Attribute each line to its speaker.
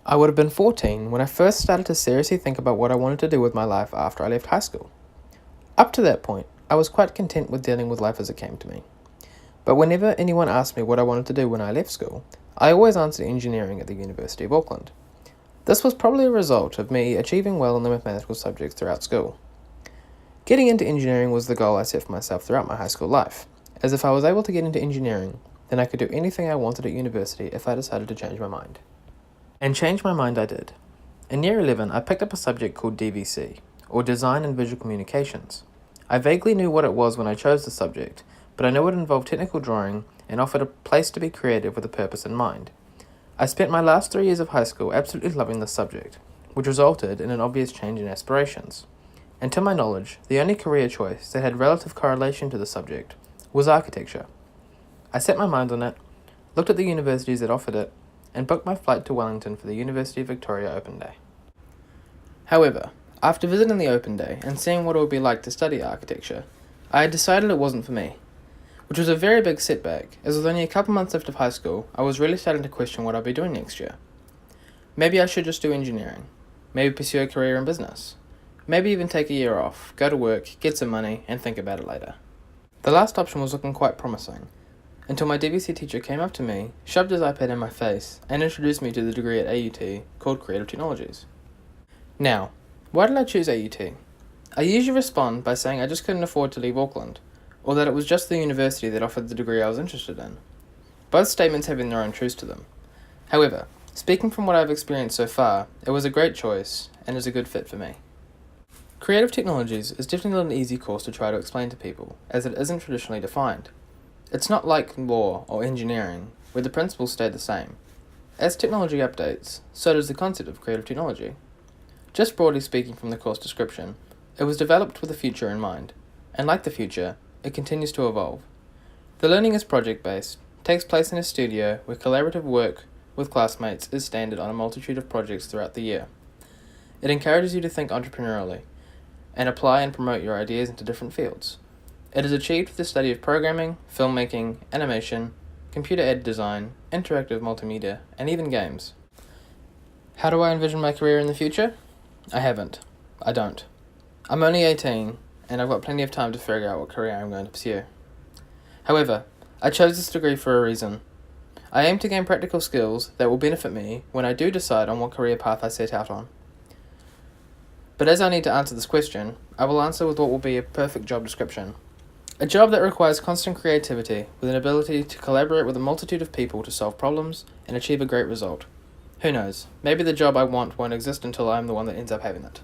Speaker 1: I would have been 14 when I first started to seriously think about what I wanted to do with my life after I left high school. Up to that point, I was quite content with dealing with life as it came to me. But whenever anyone asked me what I wanted to do when I left school, I always answered engineering at the University of Auckland. This was probably a result of me achieving well in the mathematical subjects throughout school. Getting into engineering was the goal I set for myself throughout my high school life, as if I was able to get into engineering, then I could do anything I wanted at university if I decided to change my mind. And change my mind I did. In year 11, I picked up a subject called DVC, or Design and Visual Communications. I vaguely knew what it was when I chose the subject, but I knew it involved technical drawing and offered a place to be creative with a purpose in mind. I spent my last 3 years of high school absolutely loving this subject, which resulted in an obvious change in aspirations. And to my knowledge, the only career choice that had relative correlation to the subject was architecture. I set my mind on it, looked at the universities that offered it, and booked my flight to Wellington for the University of Victoria Open Day. However, after visiting the Open Day and seeing what it would be like to study architecture, I had decided it wasn't for me, which was a very big setback, as with only a couple months left of high school, I was really starting to question what I'd be doing next year. Maybe I should just do engineering, maybe pursue a career in business, maybe even take a year off, go to work, get some money, and think about it later. The last option was looking quite promising, until my DVC teacher came up to me, shoved his iPad in my face, and introduced me to the degree at AUT called Creative Technologies. Now, why did I choose AUT? I usually respond by saying I just couldn't afford to leave Auckland, or that it was just the university that offered the degree I was interested in. Both statements having their own truths to them. However, speaking from what I've experienced so far, it was a great choice and is a good fit for me. Creative Technologies is definitely not an easy course to try to explain to people, as it isn't traditionally defined. It's not like law or engineering, where the principles stay the same. As technology updates, so does the concept of creative technology. Just broadly speaking from the course description, it was developed with the future in mind, and like the future, it continues to evolve. The learning is project-based, takes place in a studio where collaborative work with classmates is standard on a multitude of projects throughout the year. It encourages you to think entrepreneurially, and apply and promote your ideas into different fields. It is achieved with the study of programming, filmmaking, animation, computer-aided design, interactive multimedia, and even games. How do I envision my career in the future? I don't. I'm only 18, and I've got plenty of time to figure out what career I'm going to pursue. However, I chose this degree for a reason. I aim to gain practical skills that will benefit me when I do decide on what career path I set out on. But as I need to answer this question, I will answer with what will be a perfect job description. A job that requires constant creativity with an ability to collaborate with a multitude of people to solve problems and achieve a great result. Who knows, maybe the job I want won't exist until I'm the one that ends up having it.